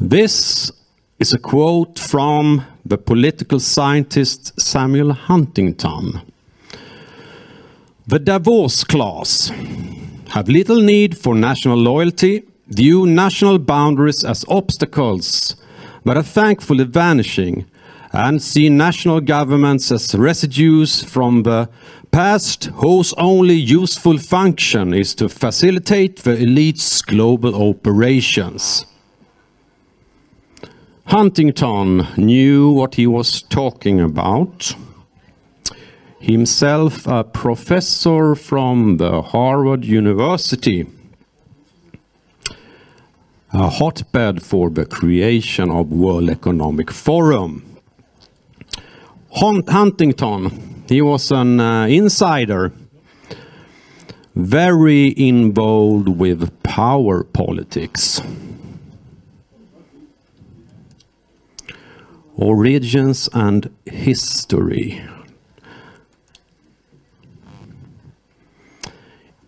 This is a quote from the political scientist Samuel Huntington. The Davos class have little need for national loyalty, view national boundaries as obstacles that are thankfully vanishing, and see national governments as residues from the past whose only useful function is to facilitate the elite's global operations. Huntington knew what he was talking about. Himself a professor from the Harvard University, a hotbed for the creation of World Economic Forum. Huntington, he was an insider, very involved with power politics. Origins and history.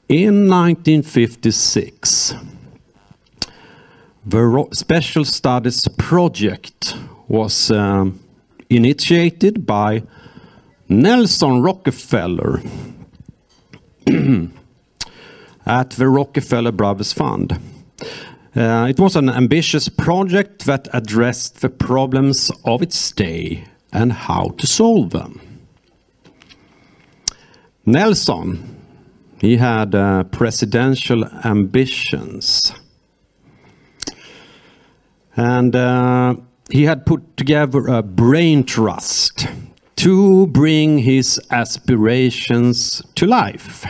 In 1956, the Special Studies Project was initiated by Nelson Rockefeller at the Rockefeller Brothers Fund. It was an ambitious project that addressed the problems of its day and how to solve them. Nelson, he had presidential ambitions. And he had put together a brain trust to bring his aspirations to life.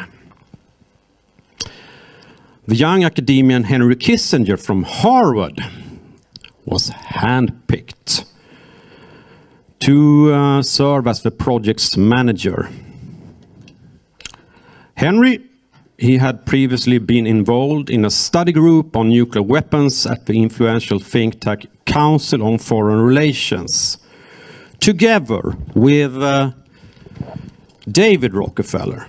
The young academician Henry Kissinger from Harvard was handpicked to serve as the project's manager. Henry, he had previously been involved in a study group on nuclear weapons at the influential think tank Council on Foreign Relations, together with David Rockefeller.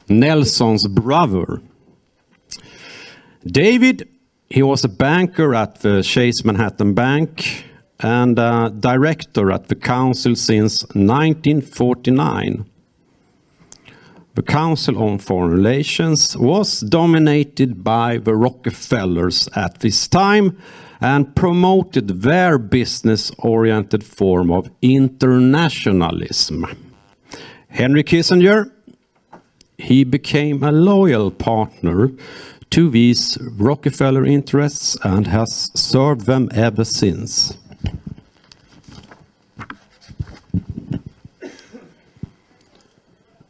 Nelson's brother. David, he was a banker at the Chase Manhattan Bank and a director at the council since 1949. The Council on Foreign Relations was dominated by the Rockefellers at this time and promoted their business-oriented form of internationalism. Henry Kissinger, he became a loyal partner to these Rockefeller interests and has served them ever since.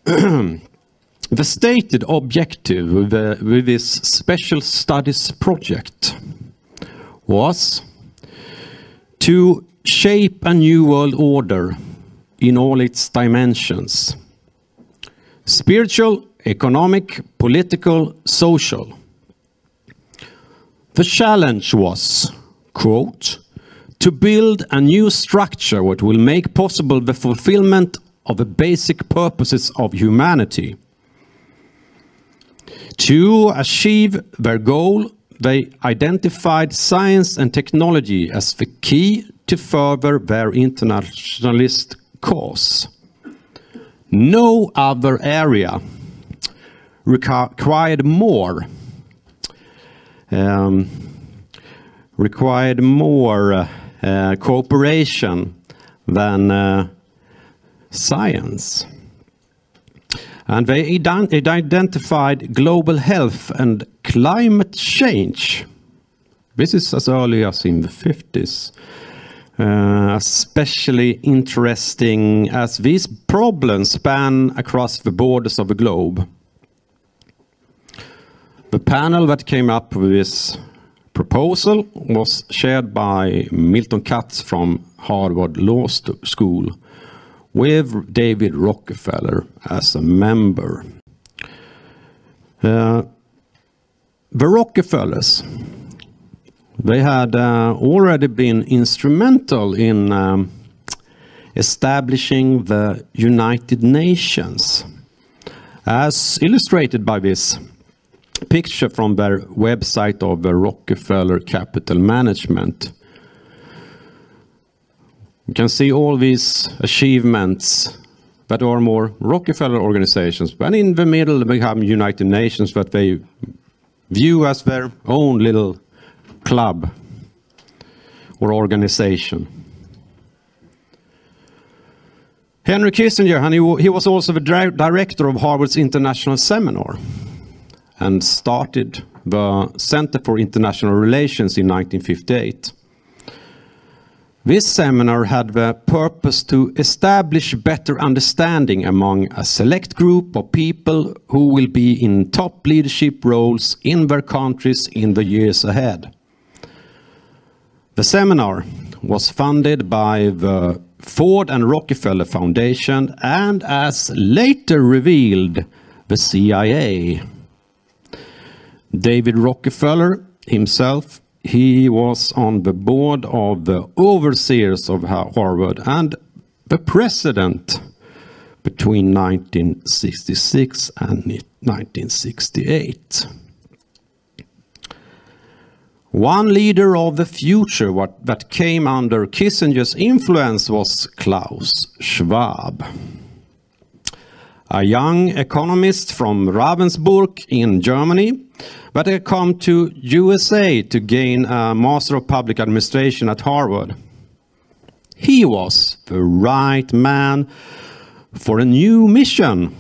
The stated objective with this special studies project was to shape a new world order in all its dimensions: spiritual, economic, political, social. The challenge was, quote, to build a new structure which will make possible the fulfillment of the basic purposes of humanity. To achieve their goal, they identified science and technology as the key to further their internationalist cause. No other area required more cooperation than science. And they identified global health and climate change. This is as early as in the 50s. Especially interesting as these problems span across the borders of the globe. The panel that came up with this proposal was chaired by Milton Katz from Harvard Law School, with David Rockefeller as a member. The Rockefellers, they had already been instrumental in establishing the United Nations, as illustrated by this picture from their website of the Rockefeller Capital Management. You can see all these achievements that are more Rockefeller organizations. And in the middle, we have United Nations that they view as their own little club or organization. Henry Kissinger, and he was also the director of Harvard's International Seminar and started the Center for International Relations in 1958. This seminar had the purpose to establish better understanding among a select group of people who will be in top leadership roles in their countries in the years ahead. The seminar was funded by the Ford and Rockefeller Foundation and, as later revealed, the CIA. David Rockefeller himself, he was on the board of the overseers of Harvard and the president between 1966 and 1968. One leader of the future that came under Kissinger's influence was Klaus Schwab, a young economist from Ravensburg in Germany that had come to USA to gain a Master of Public Administration at Harvard. He was the right man for a new mission: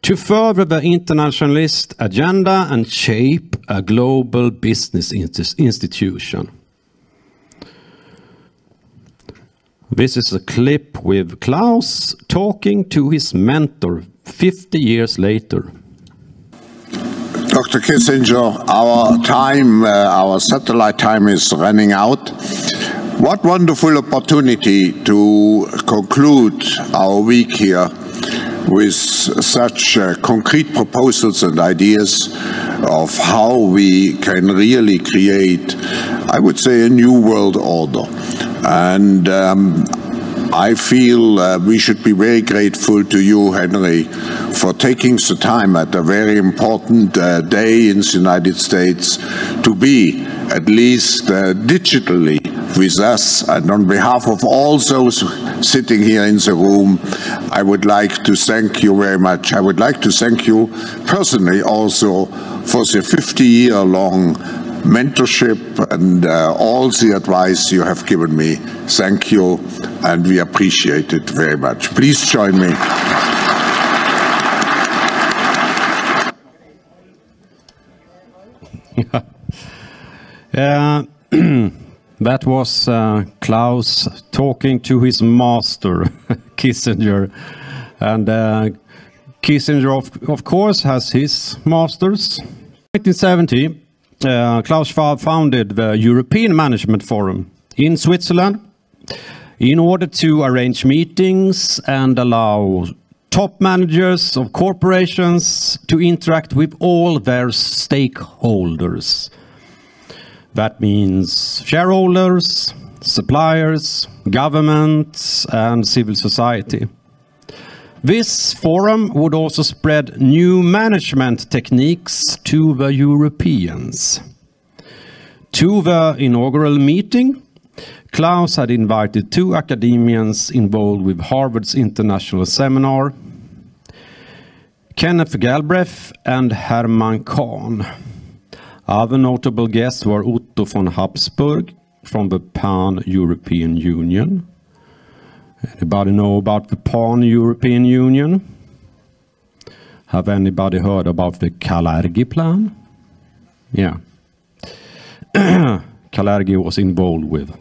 to further the internationalist agenda and shape a global business institution. This is a clip with Klaus talking to his mentor 50 years later. Dr. Kissinger, our satellite time is running out. What wonderful opportunity to conclude our week here with such concrete proposals and ideas of how we can really create, I would say, a new world order. And I feel we should be very grateful to you, Henry, for taking the time at a very important day in the United States to be, at least digitally, with us. And on behalf of all those sitting here in the room, I would like to thank you very much. I would like to thank you personally also for the 50-year-long mentorship and all the advice you have given me. Thank you, and we appreciate it very much. Please join me. That was Klaus talking to his master, Kissinger. And Kissinger, of course, has his masters. In 1970, Klaus Schwab founded the European Management Forum in Switzerland in order to arrange meetings and allow top managers of corporations to interact with all their stakeholders. That means shareholders, suppliers, governments, and civil society. This forum would also spread new management techniques to the Europeans. To the inaugural meeting, Klaus had invited two academians involved with Harvard's International Seminar, Kenneth Galbraith and Herman Kahn. Other notable guests were Otto von Habsburg from the Pan-European Union. Anybody know about the Pan-European Union? Have anybody heard about the Kalergi Plan? Yeah. Kalergi was involved with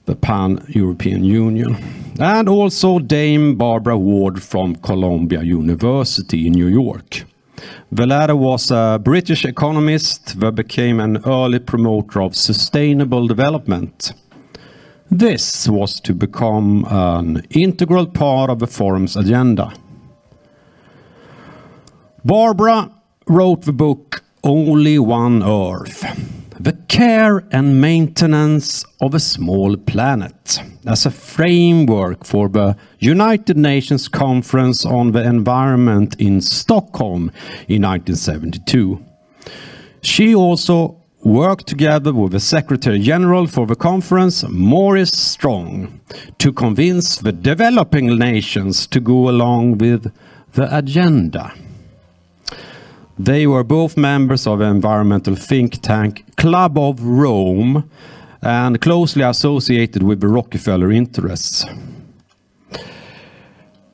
the Pan-European Union. And also Dame Barbara Ward from Columbia University in New York. The latter was a British economist that became an early promoter of sustainable development. This was to become an integral part of the forum's agenda. Barbara wrote the book Only One Earth, the care and maintenance of a small planet as a framework for the United Nations Conference on the Environment in Stockholm in 1972. She also worked together with the Secretary General for the conference, Maurice Strong, to convince the developing nations to go along with the agenda. They were both members of the environmental think tank Club of Rome and closely associated with the Rockefeller interests.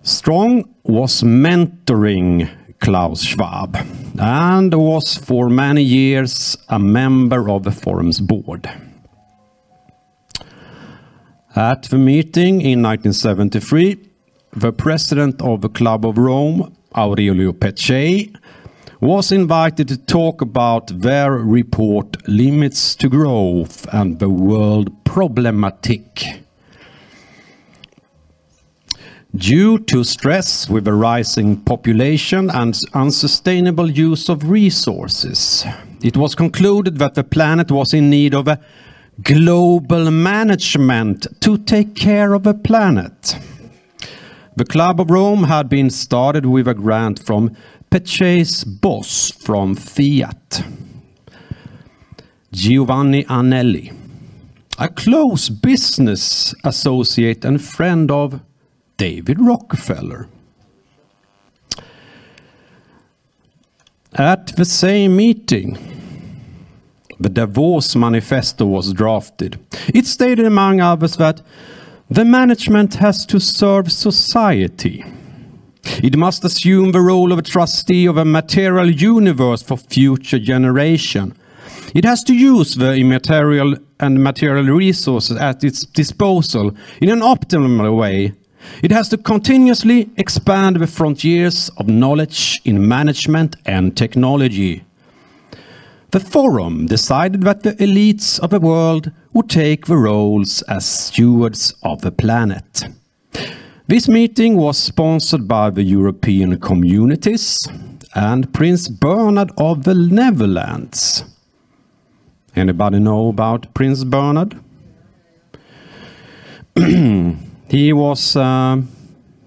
Strong was mentoring Klaus Schwab and was for many years a member of the forum's board. At the meeting in 1973, the president of the Club of Rome, Aurelio Peccei, was invited to talk about their report Limits to Growth and the World Problematic. Due to stress with a rising population and unsustainable use of resources, it was concluded that the planet was in need of a global management to take care of the planet. The Club of Rome had been started with a grant from Peccei's boss from Fiat, Giovanni Anelli, a close business associate and friend of David Rockefeller. At the same meeting, the Davos Manifesto was drafted. It stated, among others, that the management has to serve society. It must assume the role of a trustee of a material universe for future generation. It has to use the immaterial and material resources at its disposal in an optimal way. It has to continuously expand the frontiers of knowledge in management and technology. The forum decided that the elites of the world would take the roles as stewards of the planet. This meeting was sponsored by the European Communities and Prince Bernhard of the Netherlands. Anybody know about Prince Bernhard? He was the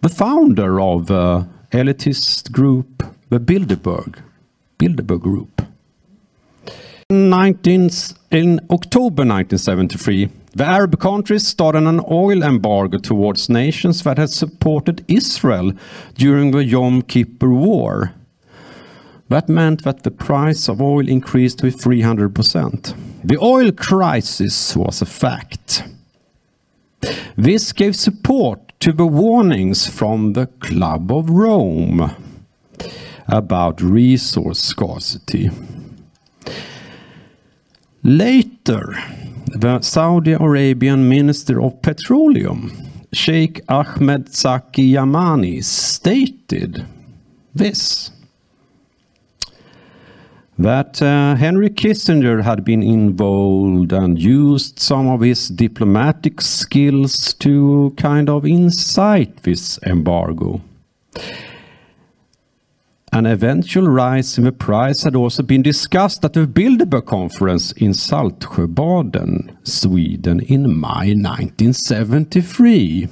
founder of the elitist group, the Bilderberg Group. In October 1973, the Arab countries started an oil embargo towards nations that had supported Israel during the Yom Kippur War. That meant that the price of oil increased with 300%. The oil crisis was a fact. This gave support to the warnings from the Club of Rome about resource scarcity. Later, the Saudi Arabian Minister of Petroleum, Sheikh Ahmed Zaki Yamani, stated this: that Henry Kissinger had been involved and used some of his diplomatic skills to kind of incite this embargo. An eventual rise in the price had also been discussed at the Bilderberg conference in Saltsjöbaden, Sweden in May 1973.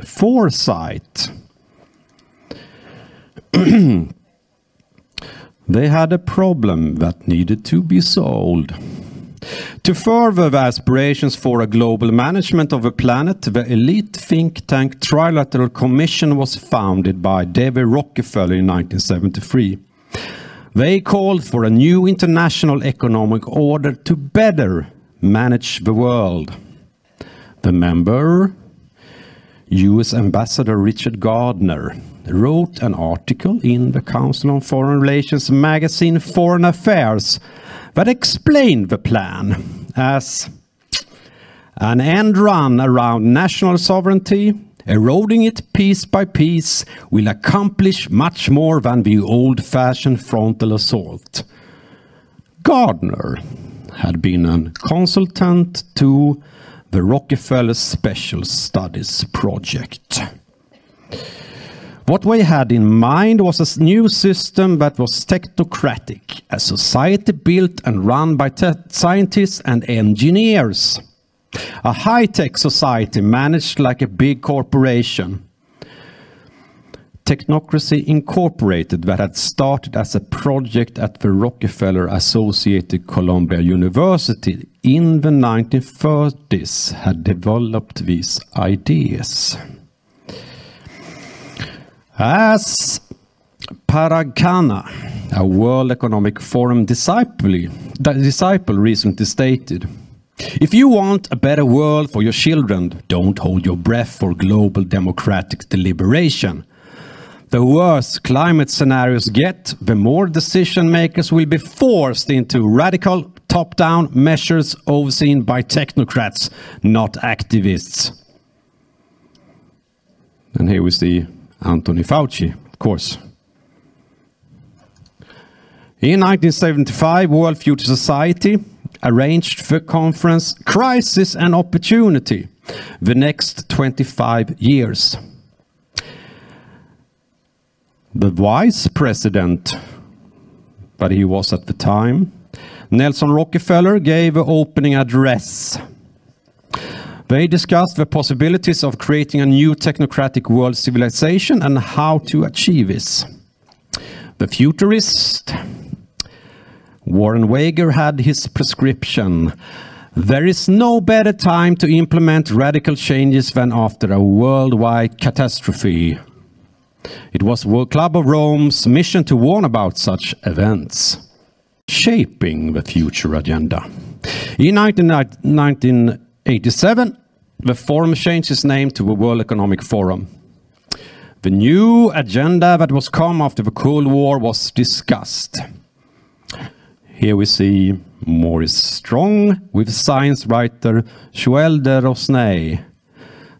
Foresight. They had a problem that needed to be solved. To further the aspirations for a global management of the planet, the elite think tank Trilateral Commission was founded by David Rockefeller in 1973. They called for a new international economic order to better manage the world. The member, US Ambassador Richard Gardner, wrote an article in the Council on Foreign Relations magazine Foreign Affairs that explained the plan as an end run around national sovereignty. Eroding it piece by piece will accomplish much more than the old-fashioned frontal assault. Gardner had been a consultant to the Rockefeller Special Studies Project. What we had in mind was a new system that was technocratic, a society built and run by scientists and engineers. A high-tech society managed like a big corporation. Technocracy Incorporated, that had started as a project at the Rockefeller Associated Columbia University in the 1930s, had developed these ideas. As Parag Khanna, a World Economic Forum disciple recently stated, "If you want a better world for your children, don't hold your breath for global democratic deliberation. The worse climate scenarios get, the more decision makers will be forced into radical top-down measures overseen by technocrats, not activists." And here we see Anthony Fauci, of course. In 1975, World Future Society arranged the conference Crisis and Opportunity, the next 25 years. The vice president, but he was at the time, Nelson Rockefeller, gave an opening address. They discussed the possibilities of creating a new technocratic world civilization and how to achieve this. The futurist, Warren Wager, had his prescription. There is no better time to implement radical changes than after a worldwide catastrophe. It was World Club of Rome's mission to warn about such events, shaping the future agenda. In 1987, the forum changed its name to the World Economic Forum. The new agenda that was come after the Cold War was discussed. Here we see Maurice Strong with science writer Joël de Rosnay.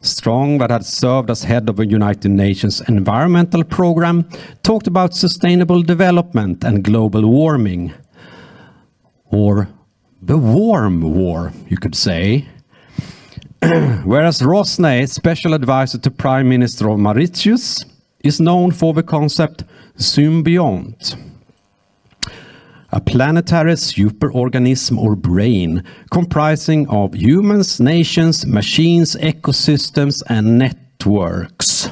Strong, that had served as head of the United Nations Environmental Program, talked about sustainable development and global warming. Or the warm war, you could say. Whereas Rosnay, special advisor to Prime Minister of Mauritius, is known for the concept symbiont. A planetary superorganism or brain comprising of humans, nations, machines, ecosystems and networks.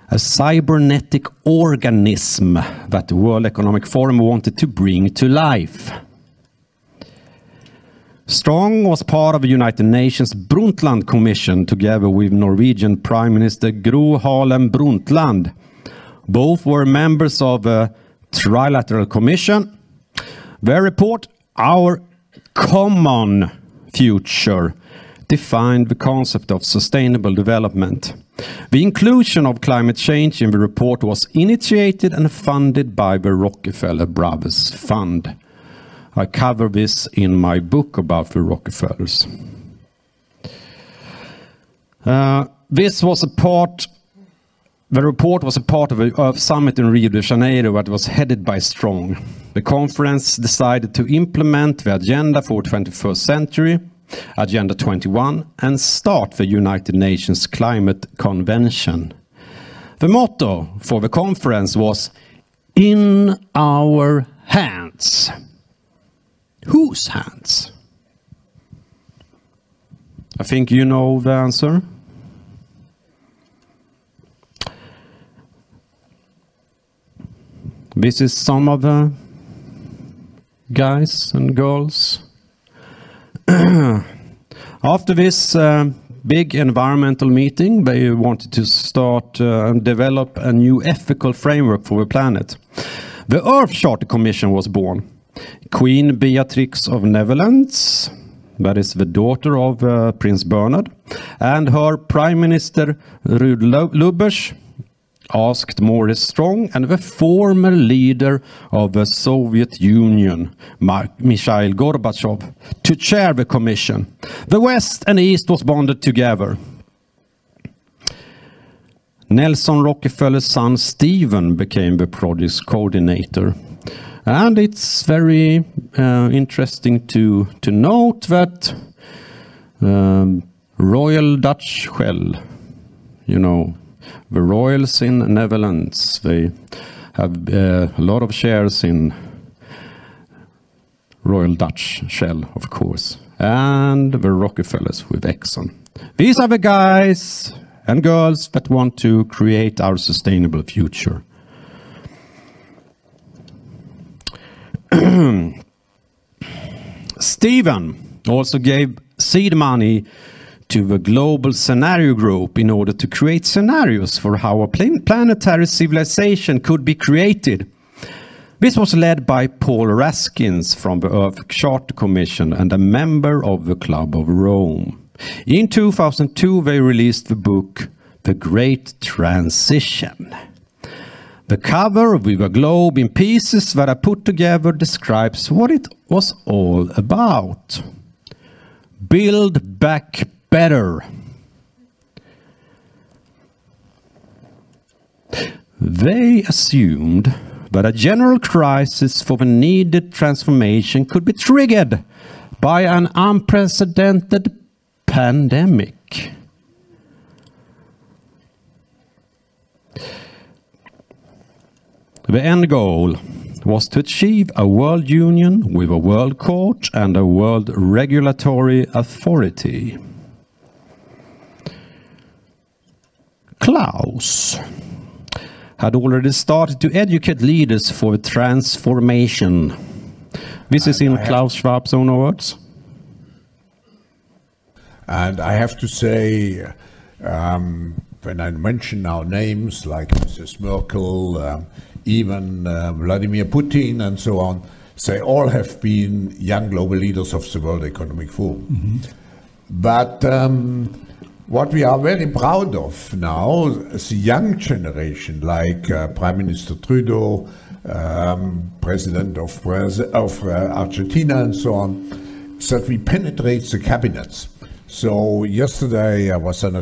A cybernetic organism that the World Economic Forum wanted to bring to life. Strong was part of the United Nations Brundtland Commission together with Norwegian Prime Minister Gro Harlem Brundtland. Both were members of the Trilateral Commission. Their report, Our Common Future, defined the concept of sustainable development. The inclusion of climate change in the report was initiated and funded by the Rockefeller Brothers Fund. I cover this in my book about the Rockefellers. The report was a part of a summit in Rio de Janeiro that was headed by Strong. The conference decided to implement the agenda for the 21st century, Agenda 21, and start the United Nations Climate Convention. The motto for the conference was, "In our hands." Whose hands? I think you know the answer. This is some of the guys and girls. After this big environmental meeting, they wanted to start and develop a new ethical framework for the planet. The Earth Charter Commission was born. Queen Beatrix of Netherlands, that is the daughter of Prince Bernhard, and her Prime Minister Ruud Lubbers asked Maurice Strong and the former leader of the Soviet Union, Mikhail Gorbachev, to chair the commission. The West and East was bonded together. Nelson Rockefeller's son Stephen became the project's coordinator. And it's very interesting to note that Royal Dutch Shell, you know, The royals in Netherlands, they have a lot of shares in Royal Dutch Shell, of course, and the Rockefellers with Exxon. These are the guys and girls that want to create our sustainable future. Stephen also gave seed money to the Global Scenario Group in order to create scenarios for how a planetary civilization could be created. This was led by Paul Raskins from the Earth Charter Commission and a member of the Club of Rome. In 2002, they released the book The Great Transition. The cover with a globe in pieces that I put together describes what it was all about. Build back better. They assumed that a general crisis for the needed transformation could be triggered by an unprecedented pandemic. The end goal was to achieve a world union with a world court and a world regulatory authority. Klaus had already started to educate leaders for the transformation. This is in Klaus Schwab's own words. And I have to say, when I mention now names like Mrs. Merkel, even Vladimir Putin and so on, they all have been young global leaders of the World Economic Forum. Mm-hmm. But what we are very proud of now is the young generation, like Prime Minister Trudeau, President of Argentina and so on, that we penetrate the cabinets. So yesterday I was at a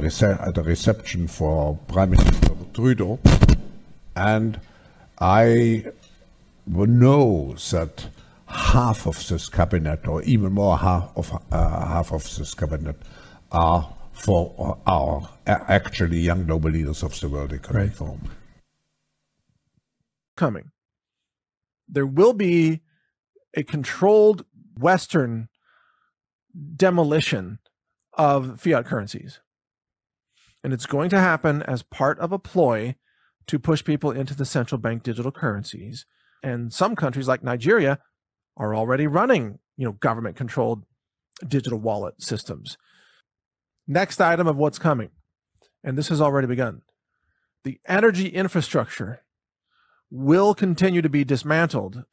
reception for Prime Minister Trudeau, and I know that half of this cabinet, or even more half of this cabinet, are for our actually young global leaders of the World Economic Forum. Coming. There will be a controlled Western demolition of fiat currencies. And it's going to happen as part of a ploy to push people into the central bank digital currencies. And some countries like Nigeria are already running, government-controlled digital wallet systems. Next item of what's coming, and this has already begun. The energy infrastructure will continue to be dismantled.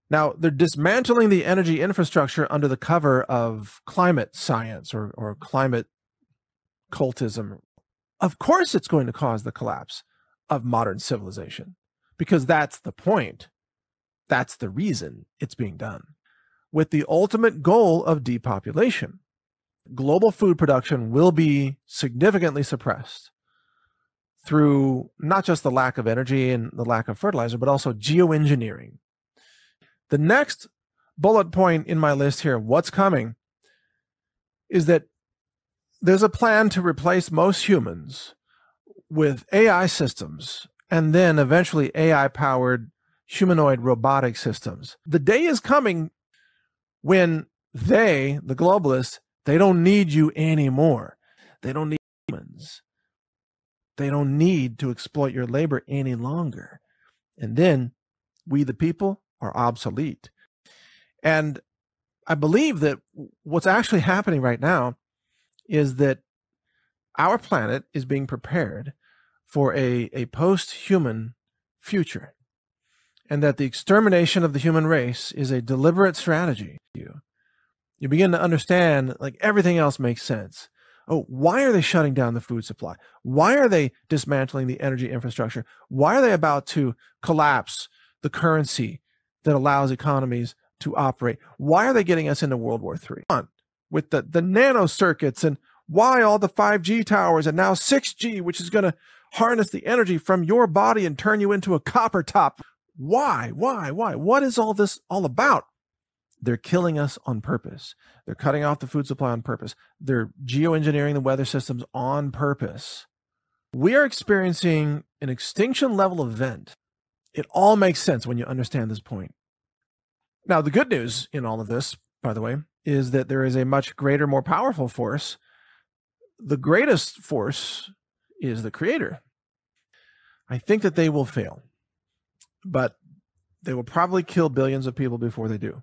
Now, they're dismantling the energy infrastructure under the cover of climate science or climate cultism. Of course, it's going to cause the collapse of modern civilization, because that's the point. That's the reason it's being done, with the ultimate goal of depopulation. Global food production will be significantly suppressed through not just the lack of energy and the lack of fertilizer, but also geoengineering. The next bullet point in my list here, what's coming, is that there's a plan to replace most humans with AI systems and then eventually AI-powered humanoid robotic systems. The day is coming when they, the globalists, they don't need you anymore. They don't need humans. They don't need to exploit your labor any longer. And then we, the people, are obsolete. And I believe that what's actually happening right now is that our planet is being prepared for a post-human future, and that the extermination of the human race is a deliberate strategy. You begin to understand, like, everything else makes sense. Oh, why are they shutting down the food supply? Why are they dismantling the energy infrastructure? Why are they about to collapse the currency that allows economies to operate? Why are they getting us into World War III? With the nano circuits, and why all the 5G towers and now 6G, which is going to harness the energy from your body and turn you into a copper top. Why? What is all this all about? They're killing us on purpose. They're cutting off the food supply on purpose. They're geoengineering the weather systems on purpose. We are experiencing an extinction level event. It all makes sense when you understand this point. Now, the good news in all of this, by the way, is that there is a much greater, more powerful force. The greatest force is the Creator. I think that they will fail, but they will probably kill billions of people before they do.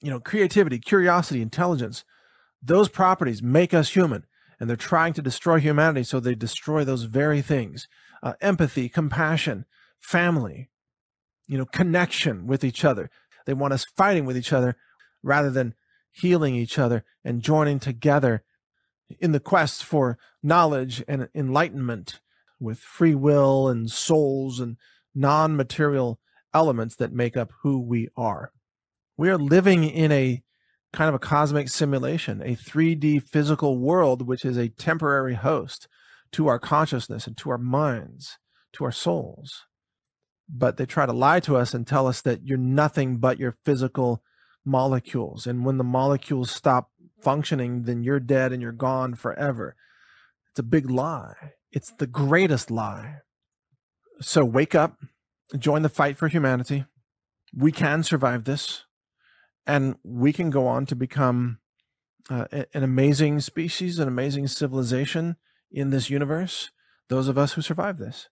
You know, creativity, curiosity, intelligence, those properties make us human, and they're trying to destroy humanity, so they destroy those very things. Empathy, compassion, family, you know, connection with each other. They want us fighting with each other rather than healing each other and joining together in the quest for knowledge and enlightenment with free will and souls and non-material elements that make up who we are. We are living in a kind of a cosmic simulation, a 3D physical world, which is a temporary host to our consciousness and to our minds, to our souls. But they try to lie to us and tell us that you're nothing but your physical molecules. And when the molecules stop functioning, then you're dead and you're gone forever. It's a big lie. It's the greatest lie. So wake up, join the fight for humanity. We can survive this, and we can go on to become an amazing species, an amazing civilization in this universe, those of us who survive this.